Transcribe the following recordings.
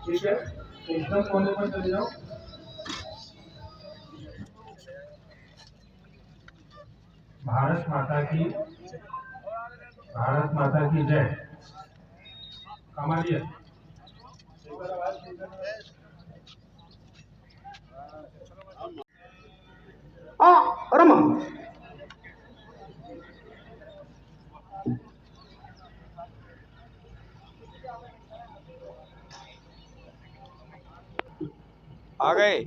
ठीक है, एकदम कोने पर चले जाओ। भारत माता की जय। कमालिया रमा आ गए।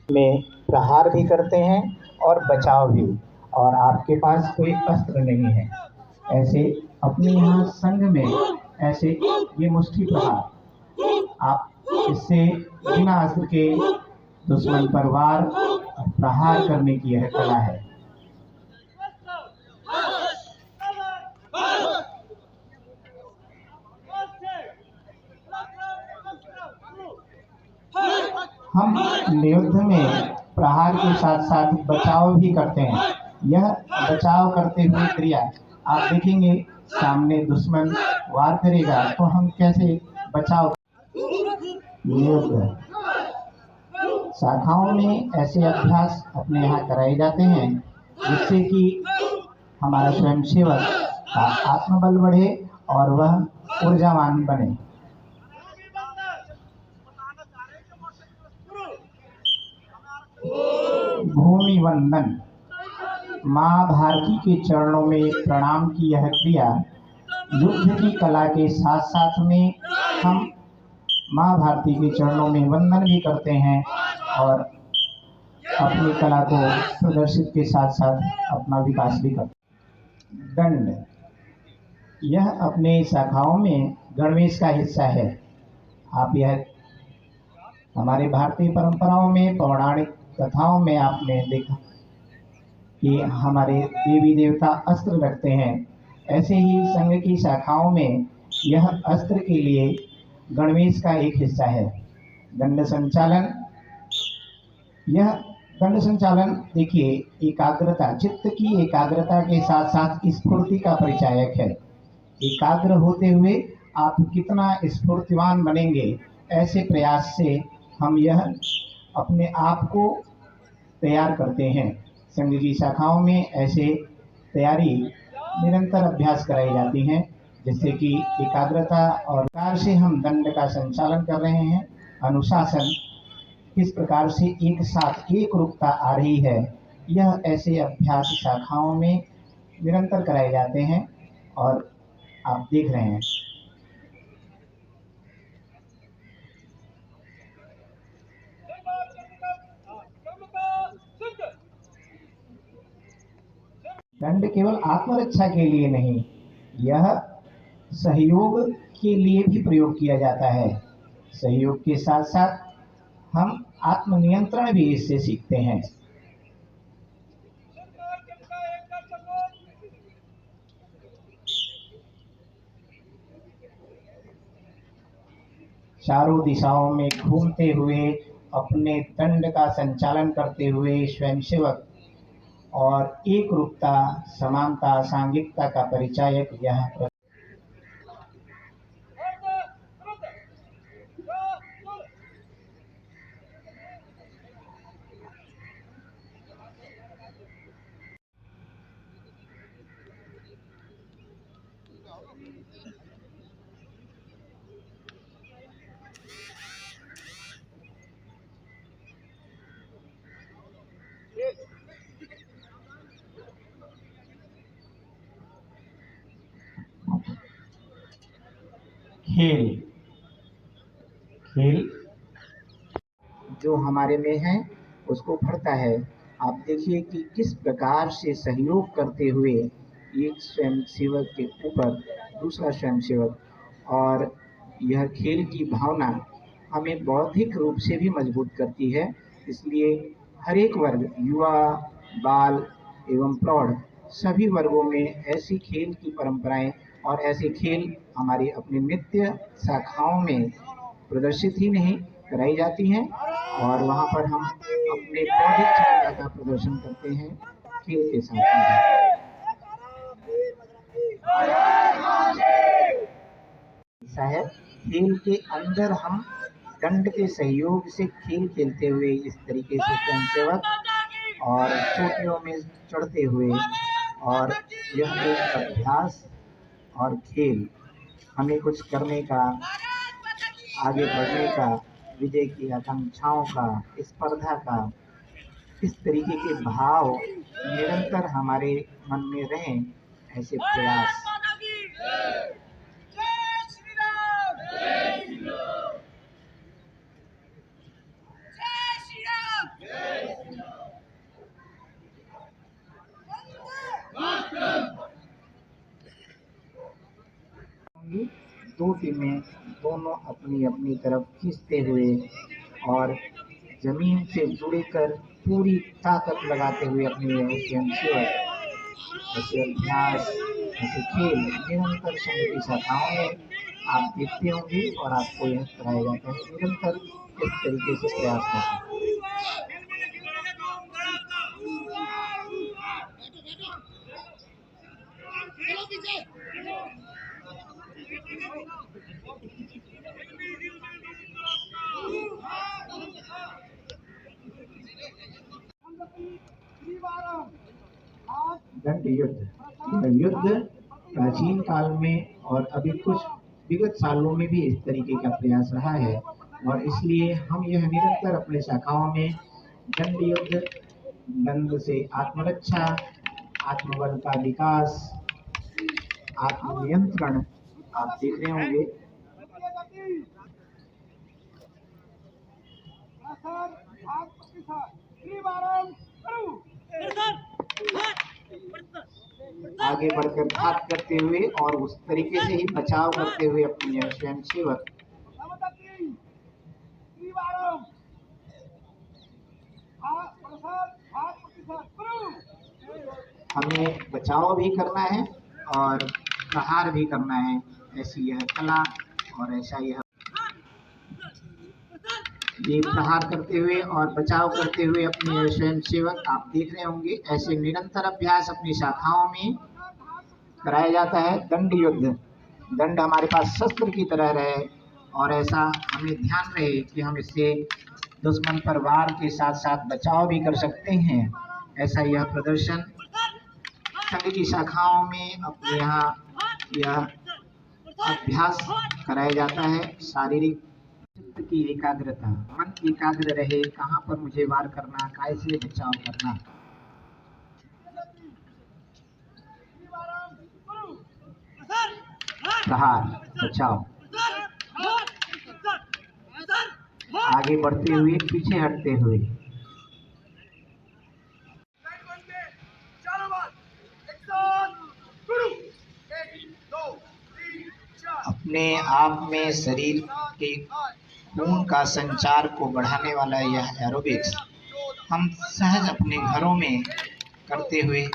में प्रहार भी करते हैं और बचाव भी, और आपके पास कोई अस्त्र नहीं है। ऐसे अपने यहाँ संघ में ऐसे ये मुष्टि प्रहार, आप इससे बिना अस्त्र के दुश्मन पर वार प्रहार करने की यह कला है। हम युद्ध में प्रहार के साथ साथ बचाव भी करते हैं। यह बचाव करते हुए क्रिया आप देखेंगे सामने दुश्मन वार करेगा तो हम कैसे बचाव। युद्ध शाखाओं में ऐसे अभ्यास अपने यहाँ कराए जाते हैं जिससे कि हमारा स्वयंसेवक का आत्मबल बढ़े और वह ऊर्जावान बने। भूमि वंदन माँ भारती के चरणों में प्रणाम की यह क्रिया युद्ध की कला के साथ साथ में हम माँ भारती के चरणों में वंदन भी करते हैं और अपनी कला को प्रदर्शित के साथ साथ अपना विकास भी करते हैं। दंड यह अपने शाखाओं में गणवेश का हिस्सा है। आप यह हमारे भारतीय परंपराओं में पौराणिक कथाओं में आपने देखा कि हमारे देवी देवता अस्त्र रखते हैं। ऐसे ही संघ की शाखाओं में यह अस्त्र के लिए गणवेश का एक हिस्सा है। दंड संचालन यह दंड संचालन देखिए एकाग्रता चित्त की एकाग्रता के साथ साथ स्फूर्ति का परिचायक है। एकाग्र होते हुए आप कितना स्फूर्तिवान बनेंगे ऐसे प्रयास से हम यह अपने आप को तैयार करते हैं। संघ की शाखाओं में ऐसे तैयारी निरंतर अभ्यास कराई जाती हैं जिससे कि एकाग्रता और प्रकार से हम दंड का संचालन कर रहे हैं। अनुशासन किस प्रकार से एक साथ एक रूपता आ रही है यह ऐसे अभ्यास शाखाओं में निरंतर कराए जाते हैं और आप देख रहे हैं। दंड केवल आत्मरक्षा के लिए नहीं यह सहयोग के लिए भी प्रयोग किया जाता है। सहयोग के साथ साथ हम आत्मनियंत्रण भी इससे सीखते हैं। चारों दिशाओं में घूमते हुए अपने दंड का संचालन करते हुए स्वयंसेवक और एक रूपता समानता सांघिकता का परिचायक यह खेल खेल जो हमारे में है उसको भरता है। आप देखिए कि किस प्रकार से सहयोग करते हुए एक स्वयंसेवक के ऊपर दूसरा स्वयंसेवक और यह खेल की भावना हमें बौद्धिक रूप से भी मजबूत करती है। इसलिए हर एक वर्ग युवा बाल एवं प्रौढ़ सभी वर्गों में ऐसी खेल की परंपराएं और ऐसे खेल हमारी अपनी नित्य शाखाओं में प्रदर्शित ही नहीं कराई जाती हैं और वहाँ पर हम अपने बौद्धिक क्षमता का प्रदर्शन करते हैं खेल के साथ में। ऐसा है खेल के अंदर हम दंड के सहयोग से खेल खेलते हुए इस तरीके से स्वयंसेवक और चोटियों में चढ़ते हुए और यह एक अभ्यास और खेल हमें कुछ करने का आगे बढ़ने का विजय की आकांक्षाओं का स्पर्धा का इस तरीके के भाव निरंतर हमारे मन में रहें ऐसे प्रयास। दो टीमें दोनों अपनी अपनी तरफ खींचते हुए और जमीन से जुड़कर पूरी ताकत लगाते हुए अपने स्वयंसेवक ऐसे अभ्यास ऐसे खेल निरंतर संघ की शाखाओं में आप देखते होंगे और आपको यह कराया जाता है निरंतर इस तरीके से प्रयास करते हैं। दंड युद्ध। यह युद्ध प्राचीन काल में और अभी कुछ विगत सालों में भी इस तरीके का प्रयास रहा है, और इसलिए हम यह निरंतर अपने शाखाओं में दंड युद्ध, दंड से आत्मरक्षा, आत्मबल का विकास, आत्मनियंत्रण आप देख रहे होंगे। आगे बढ़कर घात करते हुए और उस तरीके से ही बचाव करते हुए अपनी स्वयं सेवक हमें बचाव भी करना है और प्रहार भी करना है। ऐसी यह कला और ऐसा यह ये प्रहार करते हुए और बचाव करते हुए अपने स्वयं सेवक आप देख रहे होंगे। ऐसे निरंतर अभ्यास अपनी शाखाओं में कराया जाता है। दंड युद्ध, दंड हमारे पास शस्त्र की तरह रहे और ऐसा हमें ध्यान रहे कि हम इससे दुश्मन पर वार के साथ साथ बचाव भी कर सकते हैं। ऐसा यह प्रदर्शन संघ की शाखाओं में अपने यहाँ यह अभ्यास कराया जाता है। शारीरिक चित्त की एकाग्रता, मन एकाग्र रहे, कहाँ पर मुझे वार करना, कैसे बचाव करना। प्रहार, बचाव, आगे बढ़ते हुए, पीछे हटते हुए। अपने आप में शरीर के खून का संचार को बढ़ाने वाला यह एरोबिक्स हम सहज अपने घरों में करते हुए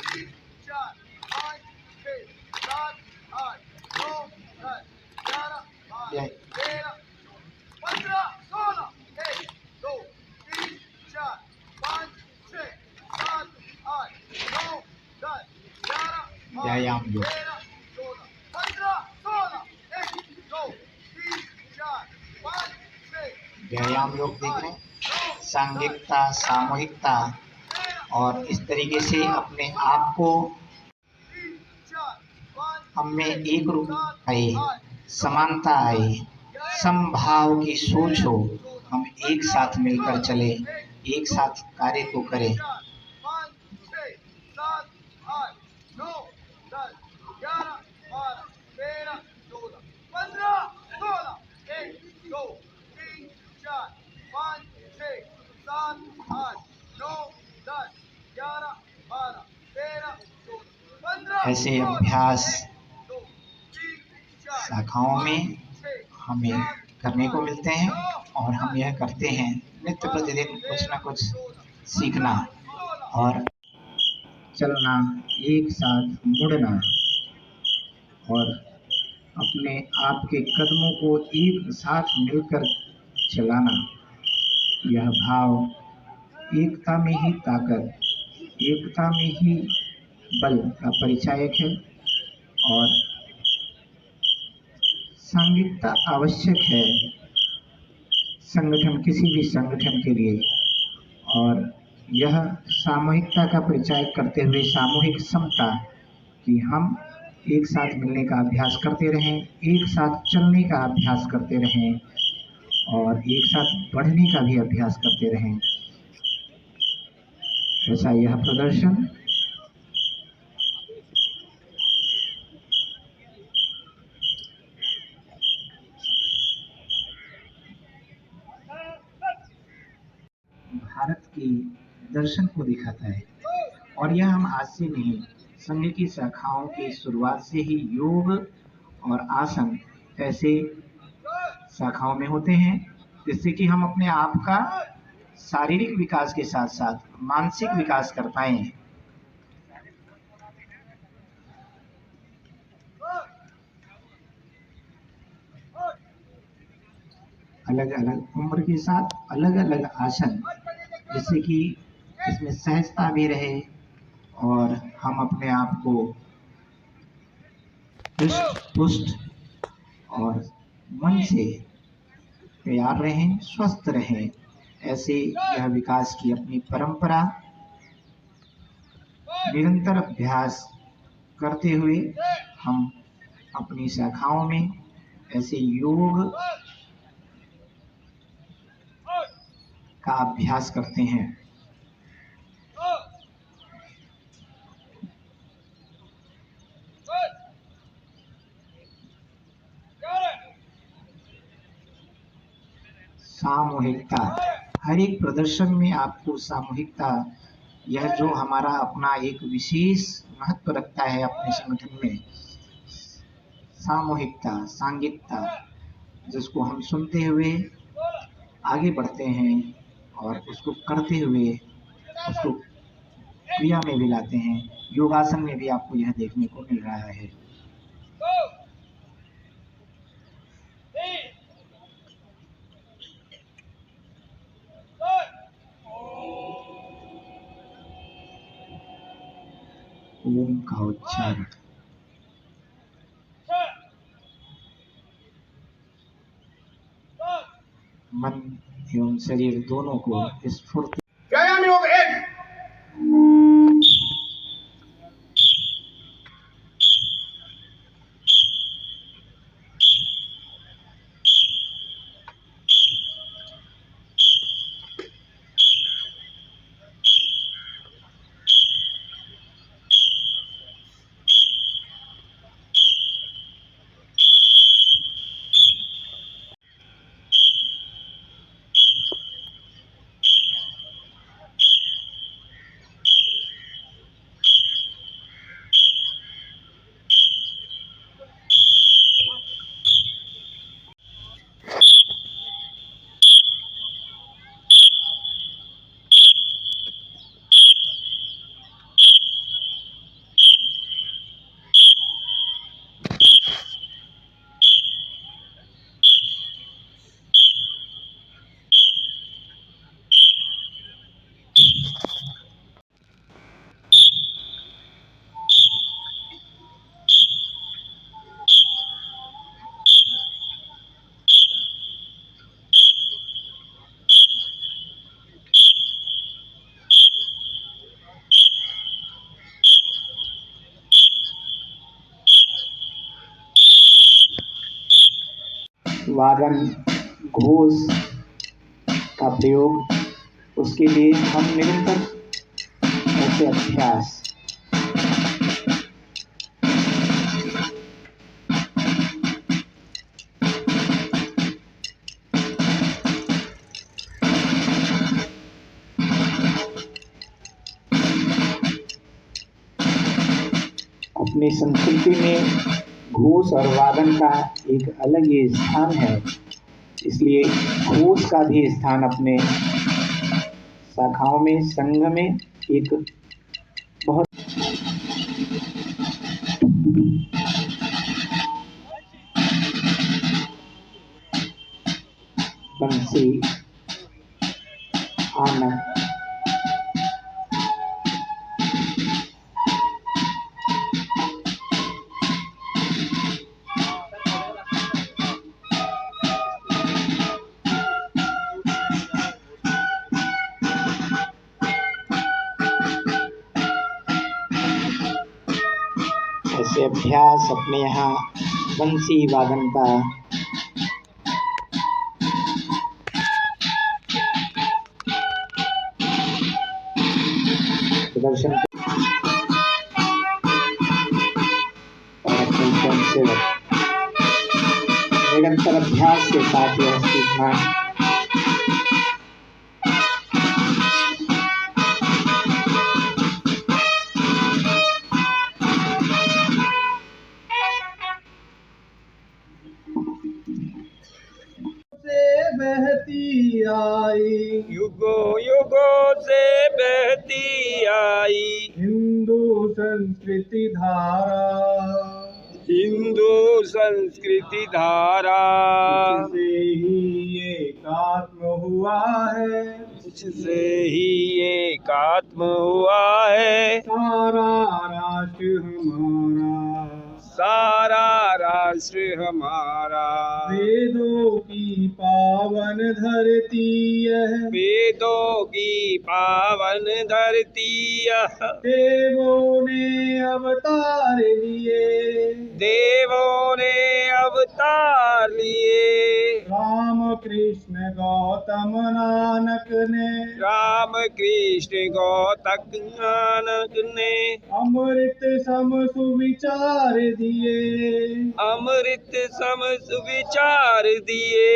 व्यायाम योग। व्यायाम योग देख रहे हैं, सांघिकता, सामूहिकता और इस तरीके से अपने आप को हमें एक रूप आई, समानता आई, समभाव की सोच हो, हम एक साथ मिलकर चले, एक साथ कार्य को करें। ऐसे अभ्यास शाखाओं में हमें करने को मिलते हैं और हम यह करते हैं। नित्य प्रतिदिन कुछ न कुछ सीखना और चलना, एक साथ मुड़ना और अपने आप के कदमों को एक साथ मिलकर चलाना। यह भाव एकता में ही ताकत, एकता में ही बल का परिचायक है और सांघिकता आवश्यक है संगठन, किसी भी संगठन के लिए। और यह सामूहिकता का परिचायक करते हुए सामूहिक समता कि हम एक साथ मिलने का अभ्यास करते रहें, एक साथ चलने का अभ्यास करते रहें और एक साथ बढ़ने का भी अभ्यास करते रहें। ऐसा यह प्रदर्शन भारत के दर्शन को दिखाता है और यह हम आज से नहीं, संघ की शाखाओं की शुरुआत से ही योग और आसन ऐसे शाखाओं में होते हैं जिससे कि हम अपने आप का शारीरिक विकास के साथ साथ मानसिक विकास कर पाएं। अलग अलग उम्र के साथ अलग अलग आसन, जिससे कि इसमें सहजता भी रहे और हम अपने आप को हृष्ट पुष्ट और मन से तैयार रहें, स्वस्थ रहें। ऐसे यह विकास की अपनी परंपरा निरंतर अभ्यास करते हुए हम अपनी शाखाओं में ऐसे योग का अभ्यास करते हैं। सामूहिकता, हर एक प्रदर्शन में आपको सामूहिकता, यह जो हमारा अपना एक विशेष महत्व रखता है अपने संगठन में, सामूहिकता, सांघिकता, जिसको हम सुनते हुए आगे बढ़ते हैं और उसको करते हुए उसको क्रिया में भी लाते हैं। योगासन में भी आपको यह देखने को मिल रहा है। ओम का उच्चारण मन एवं शरीर दोनों को स्फूर्ति। व्यायाम योग 1। वागन घोष का प्रयोग, उसके लिए हम निरंतर ऐसे अभ्यास अपनी संस्कृति में घोष और वादन का एक अलग ही स्थान है। इसलिए घोष का भी स्थान अपने शाखाओं में, संघ में एक बहुत बंसी, आनंद, ऐसे अभ्यास अपने यहाँ बंसी वादन का प्रदर्शन और अपने स्वयंसेवक निरंतर अभ्यास के साथ यह सीखना बहती आई, युगों युगों से बहती आई, हिंदू संस्कृति धारा, हिंदू संस्कृति धारा, से ही एकात्म हुआ है, उससे ही एकात्म हुआ है। सारा राष्ट्र हमारा, सारा राष्ट्र हमारा। वेदों की पावन धरती यह, वेदों की पावन धरती यह, देवों ने अवतार लिए। देवों ने अवतार लिए। राम कृष्ण गौतम नानक ने, राम कृष्ण गौतम नानक ने अमृत सम सुविचार दिए। अमृत सम सुविचार दिए।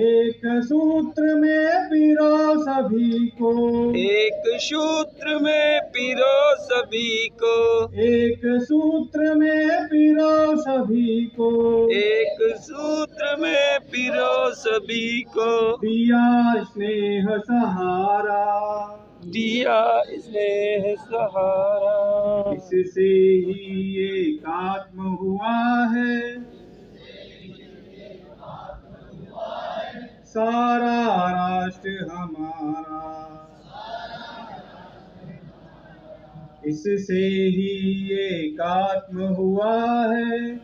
एक सूत्र में पिरो सभी को, एक सूत्र में पिरो सभी को। एक सूत्र में पिरो सभी को। एक सूत्र में पिरो सभी को। दिया स्नेह सहारा, दिया स्नेह सहारा। इससे ही एकात्म हुआ है सारा राष्ट्र हमारा। इससे ही एकात्म हुआ है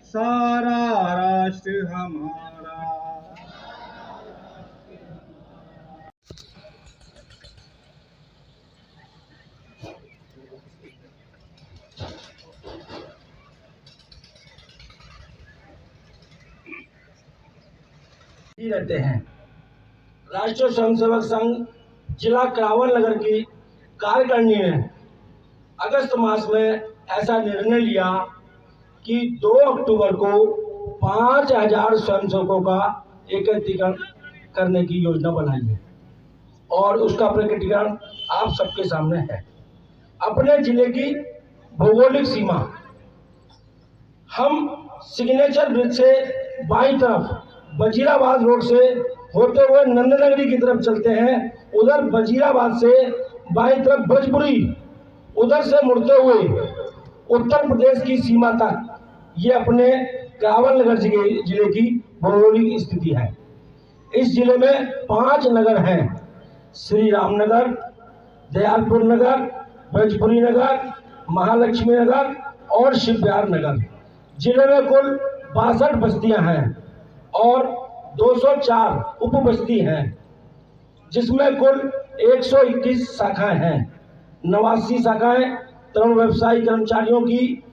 सारा राष्ट्र हमारा। रहते हैं। राष्ट्रीय स्वयंसेवक संघ जिला करावल नगर की कार्यकारिणी ने अगस्त मास में ऐसा निर्णय लिया कि 2 अक्टूबर को 5000 स्वयंसेवकों का एकत्रीकरण करने की योजना बनाई है और उसका प्रकटीकरण आप सबके सामने है। अपने जिले की भौगोलिक सीमा, हम सिग्नेचर ब्रिज से बाईं तरफ वजीराबाद रोड से होते हुए नंदनगरी की तरफ चलते हैं। उधर वजीराबाद से बाईं तरफ ब्रजपुरी, उधर से मुड़ते हुए उत्तर प्रदेश की सीमा तक ये अपने करावल नगर जिले की भौगोलिक स्थिति है। इस जिले में 5 नगर हैं: श्री राम नगर, दयालपुर नगर, ब्रजपुरी नगर, महालक्ष्मी नगर और शिवबिहार नगर। जिले में कुल 62 बस्तियां हैं और 204 उप बस्ती हैं, जिसमें कुल 121 शाखाएं हैं। 89 शाखाएं तरुण व्यवसायी कर्मचारियों की,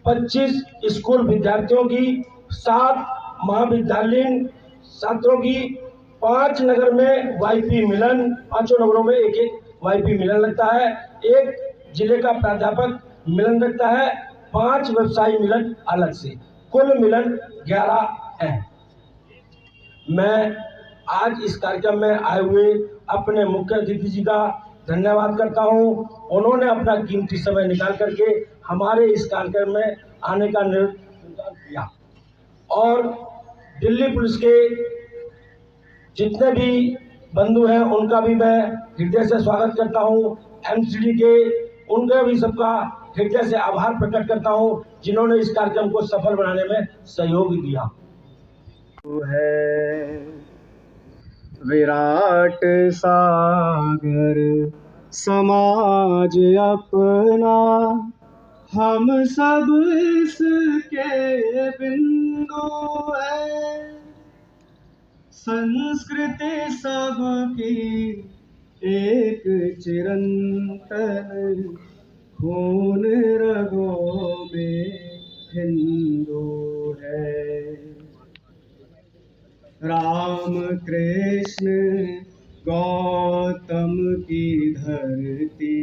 25 स्कूल विद्यार्थियों की, 7 महाविद्यालयीन छात्रों की, 5 नगर में वाईपी मिलन, 5 नगरों में एक वाईपी मिलन लगता है, 1 जिले का प्राध्यापक मिलन लगता है, 5 व्यवसायी मिलन अलग से, कुल मिलन 11 हैं। मैं आज इस कार्यक्रम में आए हुए अपने मुख्य अतिथि जी का धन्यवाद करता हूं। उन्होंने अपना कीमती समय निकाल करके हमारे इस कार्यक्रम में आने का निर्णय किया और दिल्ली पुलिस के जितने भी बंधु हैं उनका भी मैं हृदय से स्वागत करता हूं। एमसीडी के उनका भी सबका हृदय से आभार प्रकट करता हूं, जिन्होंने इस कार्यक्रम को सफल बनाने में सहयोग दिया है। विराट सागर समाज अपना, हम सब इसके बिंदु है। संस्कृति सबकी एक चिरंतन, खून रगों में हिंदू है। राम कृष्ण गौतम की धरती,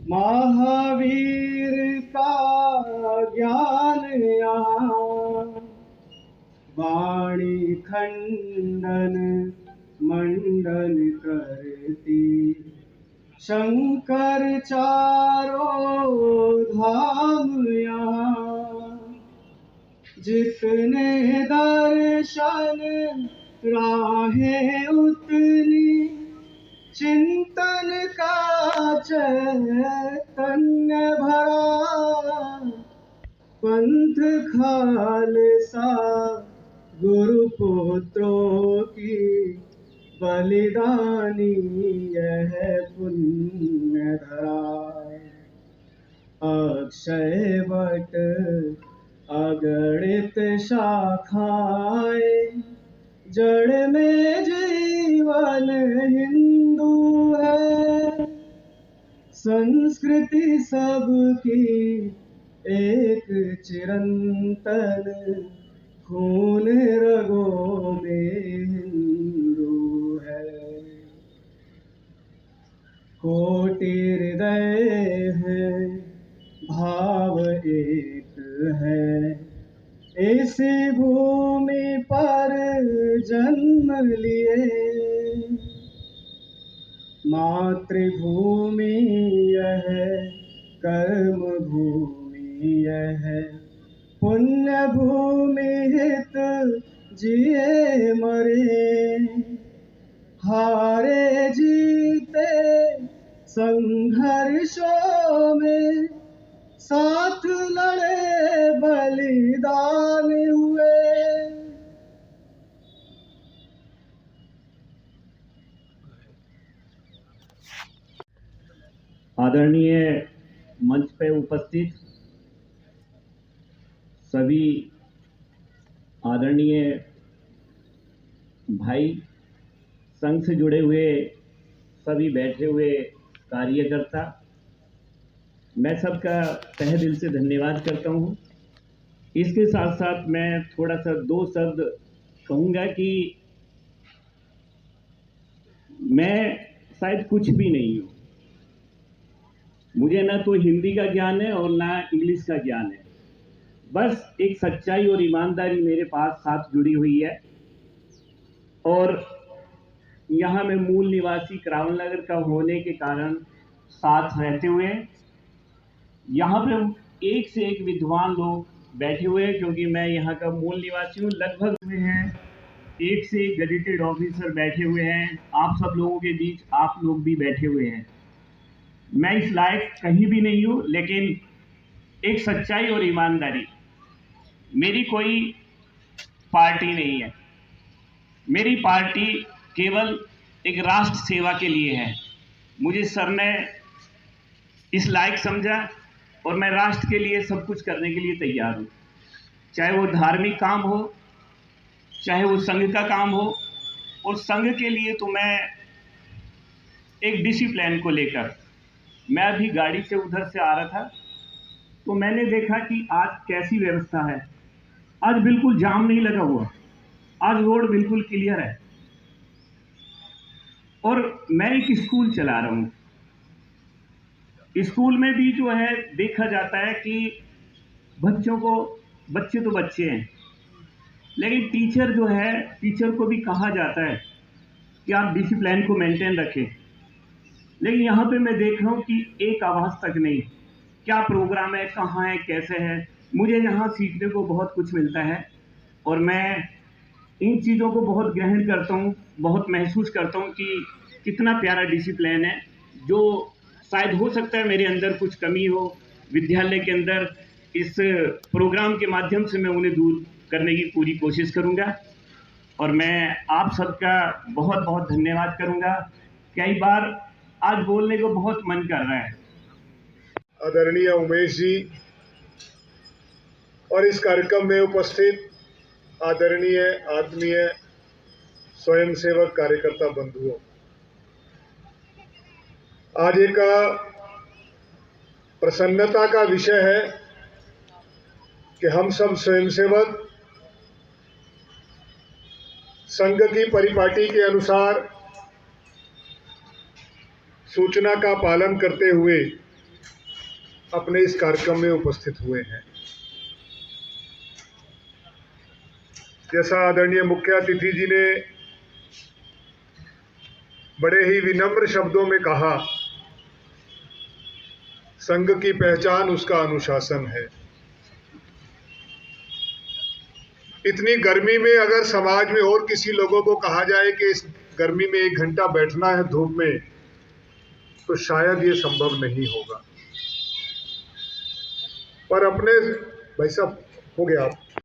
महावीर का ज्ञान यहाँ। वाणी खंडन मंडन करती, शंकर चारों धाम यहाँ। जितने दर्शन राहें उतनी, चिंतन का चैतन्य भरा। पंथ खालसा गुरु पुत्रों की, बलिदानी यह पुण्य धरा। शैवट अगणित शाखाएं, जड़ में जीवन हिंदू है। संस्कृति सबकी एक चिरंतन, खून रगों में हिंदू है। कोटि हृदय है, भाव एक है, इसी भूमि पर जन्म लिए। मातृभूमि यह कर्म भूमि यह, पुण्य भूमि हित जिए मरे। हारे जीते संघर्षों में, साथ लड़े बलिदान हुए। आदरणीय मंच पे उपस्थित सभी आदरणीय भाई, संघ से जुड़े हुए सभी बैठे हुए कार्यकर्ता, मैं सबका तहे दिल से धन्यवाद करता हूँ। इसके साथ साथ मैं थोड़ा सा दो शब्द कहूँगा कि मैं शायद कुछ भी नहीं हूँ। मुझे ना तो हिंदी का ज्ञान है और ना इंग्लिश का ज्ञान है। बस एक सच्चाई और ईमानदारी मेरे पास साथ जुड़ी हुई है। और यहाँ मैं मूल निवासी करावल नगर का होने के कारण साथ रहते हुए यहाँ पे एक से एक विद्वान लोग बैठे हुए हैं, क्योंकि मैं यहाँ का मूल निवासी हूँ। लगभग हुए हैं एक से एक गजेटेड ऑफिसर बैठे हुए हैं। आप सब लोगों के बीच आप लोग भी बैठे हुए हैं। मैं इस लायक कहीं भी नहीं हूँ, लेकिन एक सच्चाई और ईमानदारी, मेरी कोई पार्टी नहीं है। मेरी पार्टी केवल एक राष्ट्र सेवा के लिए है। मुझे सर ने इस लायक समझा और मैं राष्ट्र के लिए सब कुछ करने के लिए तैयार हूँ। चाहे वो धार्मिक काम हो, चाहे वो संघ का काम हो। और संघ के लिए तो मैं एक डिसिप्लिन को लेकर, मैं अभी गाड़ी से उधर से आ रहा था तो मैंने देखा कि आज कैसी व्यवस्था है। आज बिल्कुल जाम नहीं लगा हुआ, आज रोड बिल्कुल क्लियर है। और मैं एक स्कूल चला रहा हूँ। स्कूल में भी जो है देखा जाता है कि बच्चे तो बच्चे हैं, लेकिन टीचर जो है, टीचर को भी कहा जाता है कि आप डिसिप्लिन को मेंटेन रखें। लेकिन यहाँ पे मैं देख रहा हूँ कि एक आवाज़ तक नहीं। क्या प्रोग्राम है, कहाँ है, कैसे है। मुझे यहाँ सीखने को बहुत कुछ मिलता है और मैं इन चीज़ों को बहुत ग्रहण करता हूँ, बहुत महसूस करता हूँ कि कितना प्यारा डिसिप्लिन है, जो शायद हो सकता है मेरे अंदर कुछ कमी हो विद्यालय के अंदर। इस प्रोग्राम के माध्यम से मैं उन्हें दूर करने की पूरी कोशिश करूँगा और मैं आप सबका बहुत बहुत धन्यवाद करूँगा। कई बार आज बोलने को बहुत मन कर रहा है। आदरणीय उमेश जी और इस कार्यक्रम में उपस्थित आदरणीय आत्मीय स्वयंसेवक कार्यकर्ता बंधुओं, आज एक प्रसन्नता का विषय है कि हम सब स्वयंसेवक संघ की परिपाटी के अनुसार सूचना का पालन करते हुए अपने इस कार्यक्रम में उपस्थित हुए हैं। जैसा आदरणीय मुख्य अतिथि जी ने बड़े ही विनम्र शब्दों में कहा, संघ की पहचान उसका अनुशासन है। इतनी गर्मी में अगर समाज में और किसी लोगों को कहा जाए कि इस गर्मी में 1 घंटा बैठना है धूप में, तो शायद ये संभव नहीं होगा। पर अपने भाई साहब हो गया आप